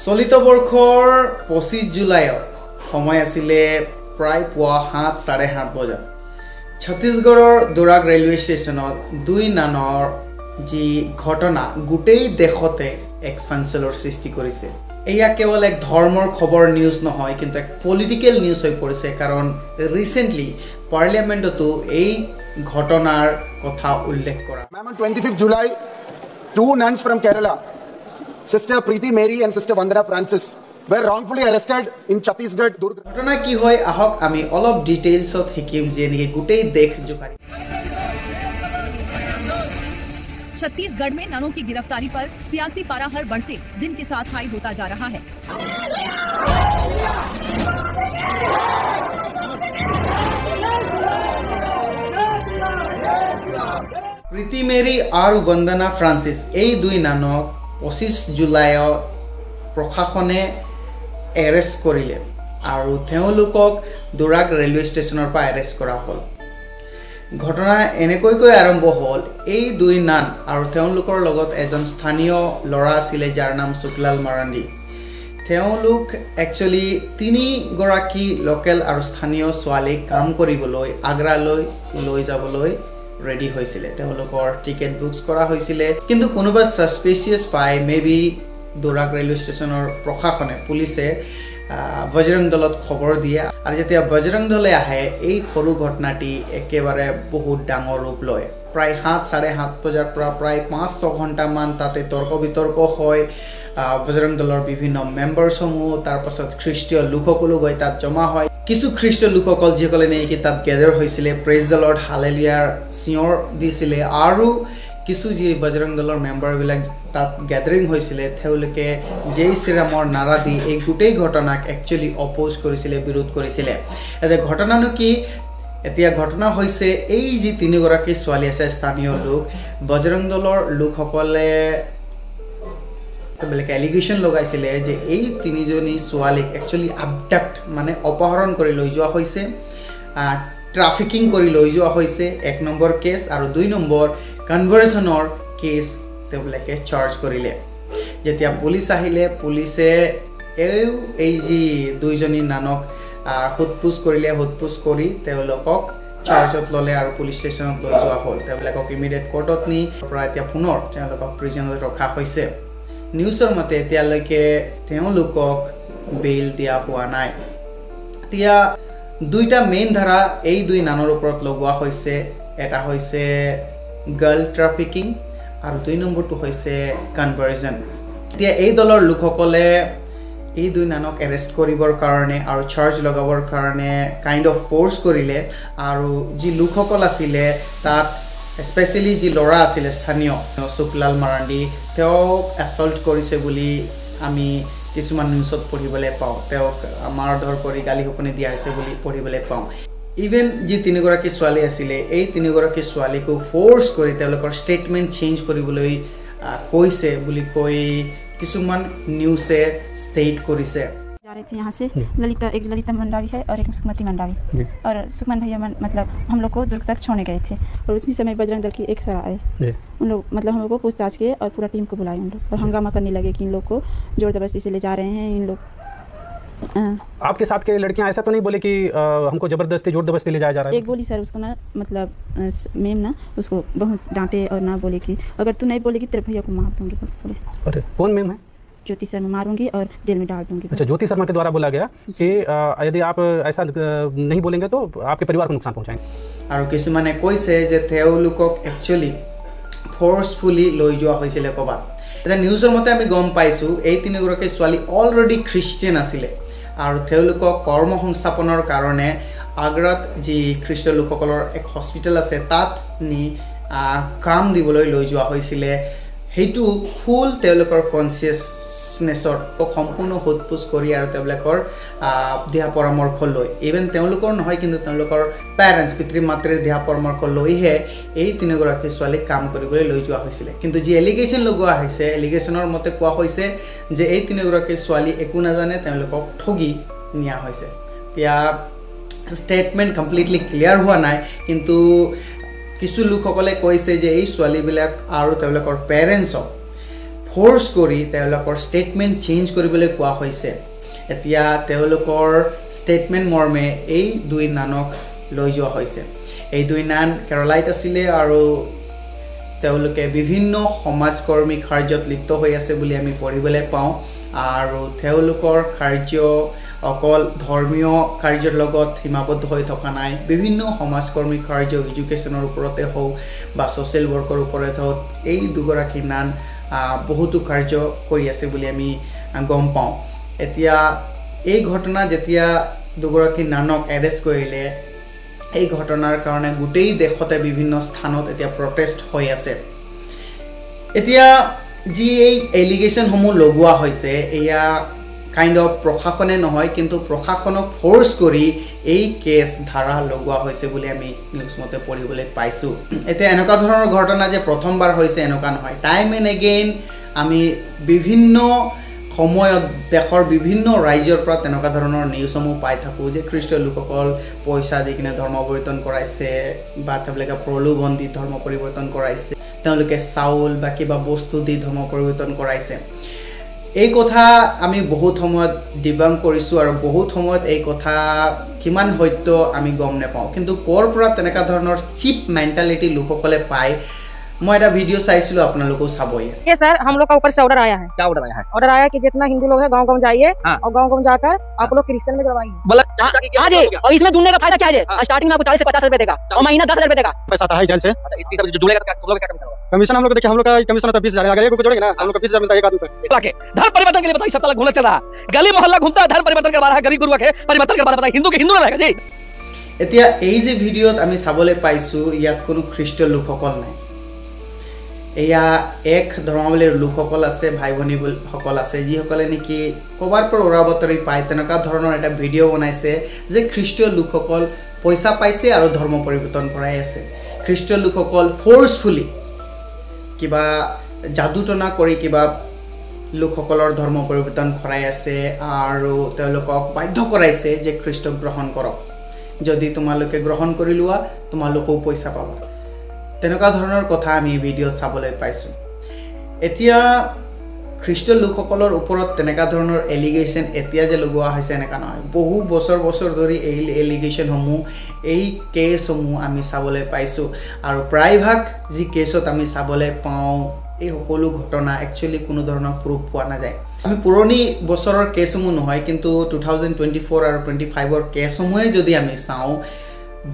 চলিত বৰ্ষৰ 25 জুলাইত সময় আছিলে প্ৰায় পুৱা 7:30 বজাত ছত্তীশগড়ৰ দুৰাগ ৰেলৱে ষ্টেচনত দুই নানৰ যি ঘটনা গোটেই দেশতে এক চাঞ্চল্যৰ সৃষ্টি কৰিছে। এয়া কেৱল এক ধৰ্মৰ খবৰ নিউজ নহয়, কিন্তু এক পলিটিক্যাল নিউজ হৈ পৰিছে, কাৰণ ৰিসেন্টলি পাৰ্লিয়ামেণ্টতো এই ঘটনাৰ কথা উল্লেখ কৰা। Ma'am, on 25th July, two nuns from Kerala, Sister Preeti Mary and Sister Vandana Francis, were wrongfully arrested in Chhattisgarh. ঘটনা কি হয় আহক আমি অলপ ডিটেইলছত শিকিম যে নেকি গোটেই দেশ জোকাৰি। छत्तीसगढ़ में ननों की गिरफ्तारी पर सियासी पारा हर बढ़ते दिन के साथ हाई होता जा रहा है। প্ৰীতি মেৰী আৰু বন্দনা ফ্ৰান্সিছ এই দুই নানক 25 জুলাইত প্ৰশাসনে এৰেষ্ট কৰিলে আৰু তেওঁলোকক দুৰাগ ৰেলৱে ষ্টেচনৰ পৰা এৰেষ্ট কৰা হ'ল। ঘটনা এনেকৈ আৰম্ভ হ'ল। এই দুই নান আৰু তেওঁলোকৰ লগত এজন স্থানীয় ল'ৰা আছিলে যাৰ নাম শুকলাল মাৰাণ্ডী। তেওঁলোক একচুৱেলি তিনিগৰাকী লোকেল আৰু স্থানীয় ছোৱালীক কাম কৰিবলৈ আগ্ৰালৈ লৈ যাবলৈ ৰেডি হৈছিলে। তেওঁলোকৰ টিকেট বুক কৰা হৈছিলে, কিন্তু কোনোবা সাসপিচিয়াছ পাই মেবি দুৰাগ ৰেলৱে ষ্টেচনৰ প্ৰশাসনে পুলিচে বজৰং দলত খবৰ দিয়ে আৰু যেতিয়া বজৰং দলে আহে এই সৰু ঘটনাটি একেবাৰে বহুত ডাঙৰ ৰূপ লয়। প্ৰায় 7:30 বজাৰ পৰা প্ৰায় 5-6 ঘণ্টামান তাতে তৰ্ক বিতৰ্ক হয়। বজৰং দলৰ বিভিন্ন মেম্বাৰসমূহ তাৰপাছত খ্ৰীষ্টীয় লোকসকলো গৈ তাত জমা হয়। কিছু খ্ৰীষ্টীয় লোকসকল যিসকলে নেকি তাত গেদাৰ হৈছিলে প্ৰেজ দলৰ হালেলুয়াৰ চিঞৰ দিছিলে আৰু কিছু যি বজৰং দলৰ মেম্বাৰবিলাক তাত গেদাৰিং হৈছিলে তেওঁলোকে জয় শ্ৰীৰামৰ নাৰা দি এই গোটেই ঘটনাক একচুৱেলি অপ'জ কৰিছিলে, বিৰোধ কৰিছিলে। এতিয়া ঘটনানো কি? এতিয়া ঘটনা হৈছে এই যি তিনিগৰাকী ছোৱালী আছে স্থানীয় লোক, বজৰং দলৰ লোকসকলে বেলেগ এলিগেশ্যন লগাইছিলে যে এই তিনিজনী ছোৱালীক একচুৱেলি abduct মানে অপহৰণ কৰি লৈ যোৱা হৈছে, ট্ৰাফিকিং কৰি লৈ যোৱা হৈছে 1 নম্বৰ কেছ, আৰু 2 নম্বৰ কনভাৰ্চনৰ কেছ তেওঁলোকে চাৰ্জ কৰিলে। যেতিয়া পুলিচ আহিলে পুলিচে এই যি দুইজনী নানক সোধপোছ কৰিলে, সোধপোছ কৰি তেওঁলোকক চাৰ্জত ল'লে আৰু পুলিচ ষ্টেচনত লৈ যোৱা হ'ল। তেওঁলোকক ইমিডিয়েট কোৰ্টত নি পৰা এতিয়া পুনৰ তেওঁলোকক প্ৰিজনত ৰখা হৈছে। নিউজৰ মতে এতিয়ালৈকে তেওঁলোকক বেইল দিয়া হোৱা নাই। এতিয়া দুইটা মেইন ধাৰা এই দুই নানৰ ওপৰত লগোৱা হৈছে। এটা হৈছে গাৰ্ল ট্ৰাফিকিং আৰু 2 নম্বৰটো হৈছে কনভাৰ্জন। এতিয়া এই দলৰ লোকসকলে এই দুই নানক এৰেষ্ট কৰিবৰ কাৰণে আৰু চাৰ্জ লগাবৰ কাৰণে কাইণ্ড অফ ফ'ৰ্চ কৰিলে আৰু যি লোকসকল আছিলে তাত স্পেচিয়েলি যি ল'ৰা আছিলে স্থানীয় শুকলাল মাৰাণ্ডী তেওঁক এছল্ট কৰিছে বুলি আমি কিছুমান নিউজত পঢ়িবলৈ পাওঁ। তেওঁক মাৰধৰ কৰি গালি শপনি দিয়া হৈছে বুলি পঢ়িবলৈ পাওঁ। ইভেন যি তিনিগৰাকী ছোৱালী আছিলে এই তিনিগৰাকী ছোৱালীকো ফ'ৰ্চ কৰি তেওঁলোকৰ ষ্টেটমেণ্ট চেঞ্জ কৰিবলৈ কৈছে বুলি কৈ কিছুমান নিউজে ষ্টেট কৰিছে। जा रहे थे यहाँ से ललिता मंडावी है और एक सुमति मंडावी, और सुमन भैया मतलब हम लोग को दुर्ग तक छोड़ने गए थे और उसी समय बजरंग दल की एक सर आए। उन लोग मतलब हम लोग को पूछताछ किए और पूरा टीम को बुलाए उन लोग और हंगामा करने लगे कि इन लोग को जोर जबरदस्ती से ले जा रहे हैं। इन लोग आपके साथ के लड़कियां ऐसा तो नहीं बोले कि हमको जबरदस्ती जोर जबरदस्ती ले जाया जा रहा है? एक बोली सर उसको ना मतलब मैम ना उसको बहुत डांटे और ना बोले कि अगर तू नहीं बोलेगी तेरे भैया को मार दूंगी। बोले अरे कौन मैम है? ज्योति शर्मा मारूंगी और जेल में डाल दूंगी। अच्छा, ज्योति शर्मा के द्वारा बोला गया कि यदि आप ऐसा नहीं बोलेंगे तो आपके परिवार को नुकसान पहुंचाएंगे। আৰু কিছুমানে কৈছে যে তেওঁলোকক একচুৱেলি ফ'ৰ্চফুলি লৈ যোৱা হৈছিলে ক'ৰবাত। এতিয়া নিউজৰ মতে আমি গম পাইছোঁ এই তিনিগৰাকী ছোৱালী অলৰেডি খ্ৰীষ্টিয়ান আছিলে আৰু তেওঁলোকক কৰ্ম সংস্থাপনৰ কাৰণে আগ্ৰাত যি খ্ৰীষ্টীয় লোকসকলৰ এক হস্পিটেল আছে তাত নি কাম দিবলৈ লৈ যোৱা হৈছিলে। সেইটো ফুল তেওঁলোকৰ কনচিয়াছনেছৰ সম্পূৰ্ণ সোধপোছ কৰি আৰু তেওঁলোকৰ দিহা পৰামৰ্শ লৈ, ইভেন তেওঁলোকৰ নহয় কিন্তু তেওঁলোকৰ পেৰেণ্টছ পিতৃ মাতৃৰ দিহা পৰামৰ্শ লৈহে এই তিনিগৰাকী ছোৱালীক কাম কৰিবলৈ লৈ যোৱা হৈছিলে। কিন্তু যি এলিগেশ্যন লগোৱা হৈছে এলিগেশ্যনৰ মতে কোৱা হৈছে যে এই তিনিগৰাকী ছোৱালী একো নাজানে, তেওঁলোকক ঠগি নিয়া হৈছে। এতিয়া ষ্টেটমেণ্ট কমপ্লিটলি ক্লিয়াৰ হোৱা নাই, কিন্তু কিছু লোকসকলে কৈছে যে এই ছোৱালীবিলাক আৰু তেওঁলোকৰ পেৰেণ্টছক ফ'ৰ্চ কৰি তেওঁলোকৰ ষ্টেটমেণ্ট চেঞ্জ কৰিবলৈ কোৱা হৈছে এতিয়া তেওঁলোকৰ ষ্টেটমেণ্ট মৰ্মে এই 2 নানক লৈ যোৱা হৈছে এই 2 নান কেৰালাত আছিলে আৰু তেওঁলোকে বিভিন্ন সমাজকৰ্মী কাৰ্যত লিপ্ত হৈ আছে বুলি আমি পঢ়িবলৈ পাওঁ আৰু তেওঁলোকৰ কাৰ্য অকল ধৰ্মীয় কাৰ্যৰ লগত সীমাবদ্ধ হৈ থকা নাই বিভিন্ন সমাজকৰ্মী কাৰ্য এডুকেশ্যনৰ ওপৰতে হওক বা ছ'চিয়েল ৱৰ্কৰ ওপৰতে হওক এই দুগৰাকী নান বহুতো কাৰ্য কৰি আছে বুলি আমি গম পাওঁ এতিয়া এই ঘটনা যেতিয়া দুগৰাকী নানক এৰেষ্ট কৰিলে এই ঘটনাৰ কাৰণে গোটেই দেশতে বিভিন্ন স্থানত এতিয়া প্ৰটেষ্ট হৈ আছে এতিয়া যি এই এলিগেশ্যনসমূহ লগোৱা হৈছে এয়া কাইণ্ড অফ প্ৰশাসনে নহয় কিন্তু প্ৰশাসনক ফ'ৰ্চ কৰি এই কেছ ধাৰা লগোৱা হৈছে বুলি আমি নিউজ মতে পঢ়িবলৈ পাইছোঁ এতিয়া এনেকুৱা ধৰণৰ ঘটনা যে প্ৰথমবাৰ হৈছে এনেকুৱা নহয় টাইম এণ্ড এগেইন আমি বিভিন্ন সময়ত দেশৰ বিভিন্ন ৰাজ্যৰ পৰা তেনেকুৱা ধৰণৰ নিউজসমূহ পাই থাকোঁ যে খ্ৰীষ্টীয় লোকসকল পইচা দি কিনে ধৰ্ম পৰিৱৰ্তন কৰাইছে বা তেওঁলোকে প্ৰলোভন দি ধৰ্ম পৰিৱৰ্তন কৰাইছে তেওঁলোকে চাউল বা কিবা বস্তু দি ধৰ্ম পৰিৱৰ্তন কৰাইছে এই কথা আমি বহুত সময়ত ডিবাংক কৰিছোঁ আৰু বহুত সময়ত এই কথা কিমান সত্য আমি গম নাপাওঁ কিন্তু ক'ৰ পৰা তেনেকুৱা ধৰণৰ চিপ মেণ্টেলিটি লোকসকলে পায় मैं এটা वीडियो চাইছিলো আপোনালোকো চাবই ये सर हम लोग का ऊपर से ऑर्डर आया है क्या ऑर्डर आया है ऑर्डर आया कि जितना हिंदू लोग है गांव-गांव जाइए और गांव-गांव जाकर आप लोग क्रिश्चियन में करवाइए बोला हां जी और इसमें जुड़ने का फायदा क्या है स्टार्टिंग में आपको 40 से 50 रुपए देगा और महीना 10,000 रुपए देगा पैसा आता है जेल से इतनी सब जो जुड़ेगा तुम लोग क्या कमीशन होगा कमीशन हम लोग देखिए हम लोग का कमीशन होता है 20,000 अगर एक को जोड़ेंगे ना हम लोग को 20,000 मिलता है एक आदमी पर लाके धर्म परिवर्तन के लिए बताइए सब तक घूमने चल रहा है गली मोहल्ला घूमता है धर्म परिवर्तन करवा रहा है गरीब गुरुआ के परिवर्तन करवा रहा है हिंदू के हिंदू रहेगा जी এতিয়া এই যে ভিডিওত আমি চাবলৈ পাইছো ইয়াত কোনো খ্ৰীষ্টীয় লোকসকল নাই এয়া এক ধৰ্মাৱলীৰ লোকসকল আছে ভাই ভনীসকল আছে যিসকলে নেকি কবাৰ পৰা উৰাবতৰি পায় তেনেকুৱা ধৰণৰ এটা ভিডিও বনাইছে যে খ্ৰীষ্টীয় লোকসকল পইচা পাইছে আৰু ধৰ্ম পৰিৱৰ্তন কৰাই আছে খ্ৰীষ্টীয় লোকসকল ফ'ৰ্সফুলি কিবা জাদুটনা কৰি কিবা লোকসকলৰ ধৰ্ম পৰিৱৰ্তন কৰাই আছে আৰু তেওঁলোকক বাধ্য কৰাইছে যে খ্ৰীষ্ট গ্ৰহণ কৰক যদি তোমালোকে গ্ৰহণ কৰি লোৱা তোমালোকও পইচা পাবা তেনেকুৱা ধৰণৰ কথা আমি ভিডিও চাবলৈ পাইছো এতিয়া খ্ৰীষ্টীয় লোকসকলৰ ওপৰত তেনেকুৱা ধৰণৰ এলিগেশ্যন এতিয়া যে লগোৱা হৈছে এনেকা নহয় বহু বছৰ ধৰি এই এলিগেশ্যনসমূহ এই কেছসমূহ আমি চাবলৈ পাইছো আৰু প্ৰায়ভাগ যি কেছত আমি চাবলৈ পাওঁ এই সকলো ঘটনা একচুয়ালি কোনো ধৰণৰ প্ৰুফ পোৱা নাযায় আমি পুৰণি বছৰৰ কেছসমূহ নহয় কিন্তু 2024 আৰু 25 ৰ কেছসমূহে যদি আমি চাওঁ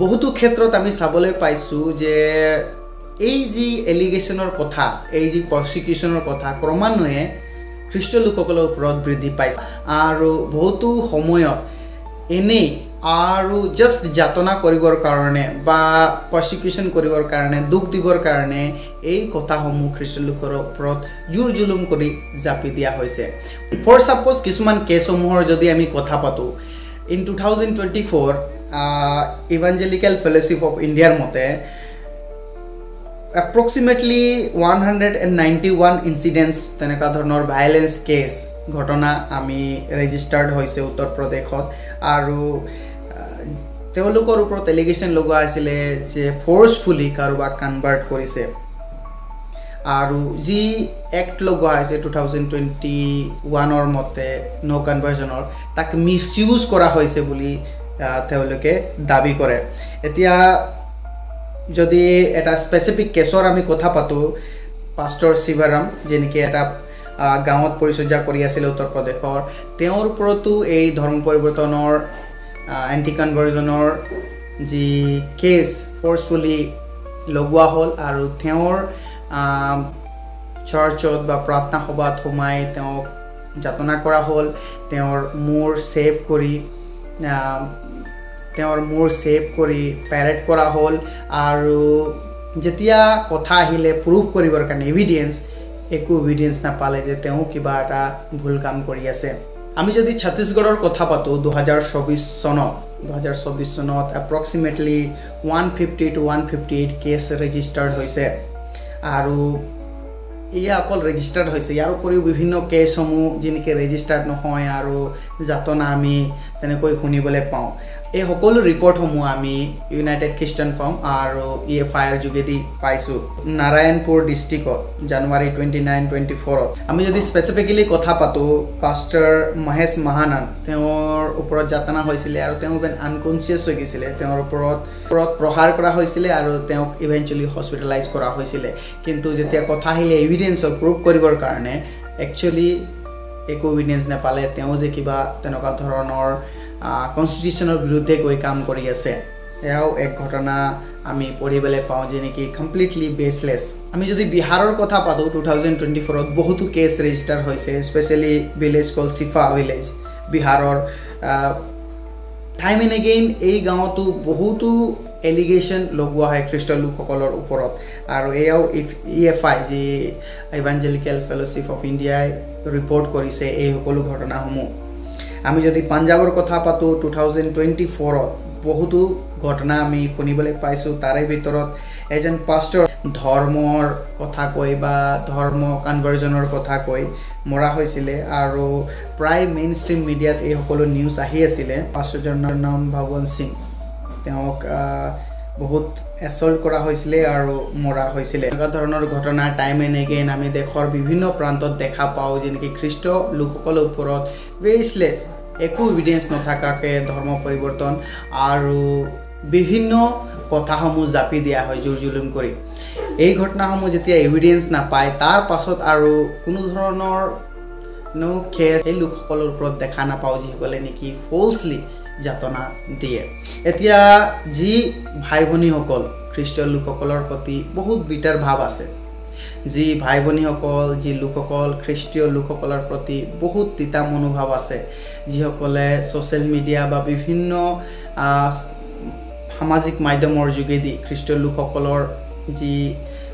বহুতো ক্ষেত্ৰত আমি চাবলৈ পাইছো যে এই যি এলিগেশ্যনৰ কথা এই যি প্ৰসিকিউশ্যনৰ কথা ক্ৰমান্বয়ে খ্ৰীষ্টীয় লোকসকলৰ ওপৰত বৃদ্ধি পাইছে আৰু বহুতো সময়ত এনেই আৰু জাস্ট যাতনা কৰিবৰ কাৰণে বা প্ৰসিকিউশ্যন কৰিবৰ কাৰণে দুখ দিবৰ কাৰণে এই কথাসমূহ খ্ৰীষ্টীয় লোকৰ ওপৰত জোৰ জুলুম কৰি জাপি দিয়া হৈছে ফৰ সাপোজ কিছুমান কেছসমূহৰ যদি আমি কথা পাতো ইন 2024 ইভাঞ্জেলিকেল ফেলোশিপ অফ ইণ্ডিয়াৰ মতে approximately 191 incidents তেনেকা ধৰণৰ ভায়োলেন্স কেছ ঘটনা আমি ৰেজিষ্টাৰ্ড হৈছে উত্তৰ প্ৰদেশত আৰু তেওঁলোকৰ ওপৰত এলিগেশ্যন লগোৱা আছিল যে ফ'ৰ্সফুলি কাৰোবাক কনভাৰ্ট কৰিছে আৰু যি এক্ট লগোৱা হৈছে 2021 ৰ মতে নো কনভাৰ্জনৰ তাক মিসইউজ কৰা হৈছে বুলি তেওঁলোকে দাবী কৰে এতিয়া যদি এটা স্পেসিফিক কেছৰ আমি কথা পাতো পাস্टर শিৱৰাম যেনেকৈ এটা গাঁৱত পৰিচৰ্যা কৰি আছিল উত্তৰ প্ৰদেশৰ তেওঁৰ ওপৰতো এই ধৰ্ম পৰিৱৰ্তনৰ এন্টি কনভাৰ্জনৰ যি কেছ ফ'ৰ্সফুলি লগোৱা হ'ল আৰু তেওঁৰ চাৰ্চত বা প্ৰাৰ্থনা সভাত সোমাই তেওঁক যাতনা কৰা হ'ল তেওঁৰ মূৰ সেভ কৰি প্যাৰেড কৰা হ'ল আৰু যেতিয়া কথা আহিলে প্ৰুফ কৰিবৰ কাৰণে এভিডেন্স একো এভিডেন্স নাপালে যে তেওঁ কিবা এটা ভুল কাম কৰি আছে আমি যদি ছত্তীশগড়ৰ কথা পাতো 2024 চনত approximately 150 to 158 কেছ ৰেজিষ্টাৰ্ড হৈছে আৰু ইয়া অকল ৰেজিষ্টাৰ্ড হৈছে ইয়াৰ উপৰিও বিভিন্ন কেছসমূহ যেনেকৈ ৰেজিষ্টাৰ্ড নহয় আৰু যাতনা আমি তেনেকৈ শুনিবলৈ পাওঁ এই সকলো ৰিপৰ্টসমূহ আমি ইউনাইটেড খ্ৰীষ্টান ফাৰ্ম আৰু EFIৰ যোগেদি পাইছোঁ নাৰায়ণপুৰ ডিষ্ট্ৰিক্টত জানুৱাৰী 29-24 আমি যদি স্পেচিফিকেলি কথা পাতোঁ পাষ্টাৰ মহেশ মহানন তেওঁৰ ওপৰত যাতনা হৈছিলে আৰু তেওঁ ইভেন আনকনচিয়াছ হৈ গৈছিলে তেওঁৰ ওপৰত প্ৰহাৰ কৰা হৈছিলে আৰু তেওঁক ইভেঞ্চুৱেলি হস্পিটেলাইজ কৰা হৈছিলে কিন্তু যেতিয়া কথা আহিলে এভিডেন্সৰ প্ৰুভ কৰিবৰ কাৰণে একচুৱেলি একো এভিডেন্স নাপালে তেওঁ যে কিবা তেনেকুৱা ধৰণৰ কনষ্টিটিউচনৰ বিৰুদ্ধে গৈ কাম কৰি আছে এয়াও এক ঘটনা আমি পঢ়িবলৈ পাওঁ যে নেকি কমপ্লিটলি বেসলেছ আমি যদি বিহাৰৰ কথা পাতোঁ 2024 বহুতো কেছ ৰেজিষ্টাৰ হৈছে স্পেচিয়েলি ভিলেজ কল চিফা ভিলেজ বিহাৰৰ টাইম এণ্ড এগেইন এই গাঁৱতো বহুতো এলিগেশ্যন লগোৱা হয় খ্ৰীষ্ট লোকসকলৰ ওপৰত আৰু এয়াও EFI যি ইভাঞ্জেলিকেল ফেলোশ্বিপ অফ ইণ্ডিয়াই ৰিপৰ্ট কৰিছে এই সকলো ঘটনাসমূহ আমি যদি পাঞ্জাবৰ কথা পাতোঁ 2024 বহুতো ঘটনা আমি শুনিবলৈ পাইছোঁ তাৰে ভিতৰত এজন পাষ্টাৰ ধৰ্মৰ কথা কৈ বা ধৰ্ম কনভাৰ্জনৰ কথা কৈ মৰা হৈছিলে আৰু প্ৰায় মেইন ষ্ট্ৰীম মিডিয়াত এই সকলো নিউজ আহি আছিলে পাষ্টাৰজনৰ নাম ভগৱান সিং তেওঁক বহুত এছল্ট কৰা হৈছিলে আৰু মৰা হৈছিলে এনেকুৱা ধৰণৰ ঘটনা টাইম এণ্ড এগেইন আমি দেশৰ বিভিন্ন প্ৰান্তত দেখা পাওঁ যেনেকৈ খ্ৰীষ্ট লোকসকলৰ ওপৰত বেছলেছ একো এভিডেন্স নথকাকৈ ধৰ্ম পৰিৱৰ্তন আৰু বিভিন্ন কথাসমূহ জাপি দিয়া হয় জোৰ জুলুম কৰি এই ঘটনাসমূহ যেতিয়া এভিডেন্স নাপায় তাৰ পাছত আৰু কোনো ধৰণৰ কেছ এই লোকসকলৰ ওপৰত দেখা নাপাওঁ যিসকলে নেকি ফলছলি যাতনা দিয়ে এতিয়া যি ভাই ভনীসকল খ্ৰীষ্টীয় লোকসকলৰ প্ৰতি বহুত বিটাৰ ভাৱ আছে যি ভাই ভনীসকল যি লোকসকল খ্ৰীষ্টীয় লোকসকলৰ প্ৰতি বহুত তিতা মনোভাৱ আছে যিসকলে ছ'চিয়েল মিডিয়া বা বিভিন্ন সামাজিক মাধ্যমৰ যোগেদি খ্ৰীষ্টীয় লোকসকলৰ যি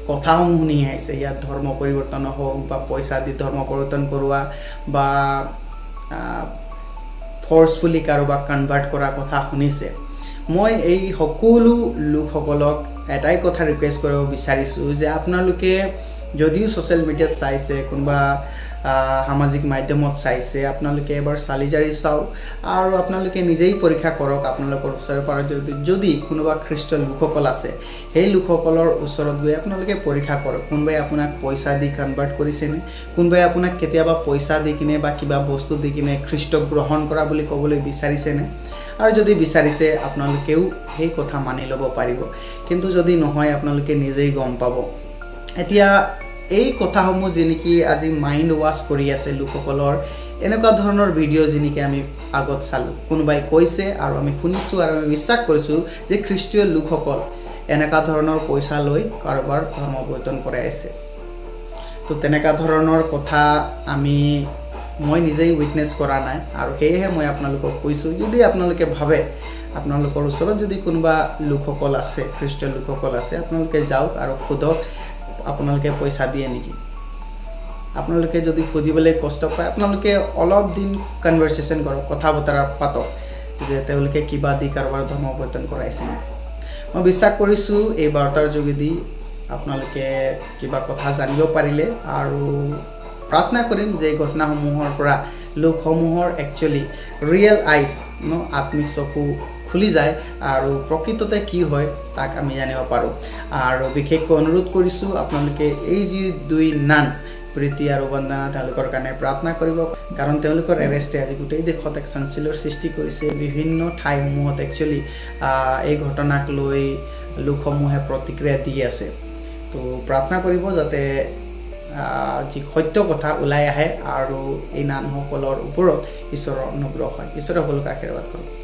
কথাসমূহ শুনি আহিছে ইয়াত ধৰ্ম পৰিৱৰ্তন হওক বা পইচা দি ধৰ্ম পৰিৱৰ্তন কৰোৱা বা ফৰ্চফুলি কাৰোবাক কনভাৰ্ট কৰা কথা শুনিছে মই এই সকলো লোকসকলক এটাই কথা ৰিকুৱেষ্ট কৰিব বিচাৰিছোঁ যে আপোনালোকে যদিও ছ'চিয়েল মিডিয়াত চাইছে কোনোবা সামাজিক মাধ্যমত চাইছে আপোনালোকে এবাৰ চালি জাৰি চাওক আৰু আপোনালোকে নিজেই পৰীক্ষা কৰক আপোনালোকৰ ওচৰে পাজৰে যদি কোনোবা খ্ৰীষ্টীয় লোকসকল আছে সেই লোকসকলৰ ওচৰত গৈ আপোনালোকে পৰীক্ষা কৰক কোনোবাই আপোনাক পইচা দি কনভাৰ্ট কৰিছেনে কোনোবাই আপোনাক কেতিয়াবা পইচা দি কিনে বা কিবা বস্তু দি কিনে খ্ৰীষ্টক গ্ৰহণ কৰা বুলি ক'বলৈ বিচাৰিছেনে আৰু যদি বিচাৰিছে আপোনালোকেও সেই কথা মানি ল'ব পাৰিব কিন্তু যদি নহয় আপোনালোকে নিজেই গম পাব এতিয়া এই কথাসমূহ যেনেকি আজি মাইণ্ড ৱাছ কৰি আছে লোকসকলৰ এনেকুৱা ধৰণৰ ভিডিঅ' যেনেকৈ আমি আগত চালোঁ কোনোবাই কৈছে আৰু আমি শুনিছোঁ আৰু আমি বিশ্বাস কৰিছোঁ যে খ্ৰীষ্টীয় লোকসকল এনেকুৱা ধৰণৰ পইচা লৈ কাৰোবাৰ ধৰ্ম পৰিৱৰ্তন কৰাই আছে তো তেনেকুৱা ধৰণৰ কথা মই নিজেই উইটনেছ কৰা নাই আৰু সেয়েহে মই আপোনালোকক কৈছোঁ যদি আপোনালোকে ভাবে আপোনালোকৰ ওচৰত যদি কোনোবা লোকসকল আছে খ্ৰীষ্টীয় লোকসকল আছে আপোনালোকে যাওক আৰু সোধক আপোনালোকে পইচা দিয়ে নেকি আপোনালোকে যদি সুধিবলৈ কষ্ট পায় আপোনালোকে অলপ দিন কনভাৰচেশ্যন কৰক কথা বতৰা পাতক যে তেওঁলোকে কিবা দি কাৰোবাৰ ধৰ্ম পৰিৱৰ্তন কৰাইছে মই বিশ্বাস কৰিছোঁ এই বাৰ্তাৰ যোগেদি আপোনালোকে কিবা কথা জানিব পাৰিলে আৰু প্ৰাৰ্থনা কৰিম যে এই ঘটনাসমূহৰ পৰা লোকসমূহৰ একচুৱেলি ৰিয়েল আইজ আত্মিক চকু খুলি যায় আৰু প্ৰকৃততে কি হয় তাক আমি জানিব পাৰোঁ আৰু বিশেষকৈ অনুৰোধ কৰিছোঁ আপোনালোকে এই যি দুই নান প্ৰীতি আৰু বন্দনা তেওঁলোকৰ কাৰণে প্ৰাৰ্থনা কৰিব কাৰণ তেওঁলোকৰ এৰেষ্টে আজি গোটেই দেশত এক চাঞ্চল্যৰ সৃষ্টি কৰিছে বিভিন্ন ঠাইসমূহত একচুৱেলি এই ঘটনাক লৈ লোকসমূহে প্ৰতিক্ৰিয়া দি আছে তো প্ৰাৰ্থনা কৰিব যাতে যি সত্য কথা ওলাই আহে আৰু এই নানসকলৰ ওপৰত ঈশ্বৰৰ অনুগ্ৰহ হয় ঈশ্বৰে সকলোকে আশীৰ্বাদ কৰক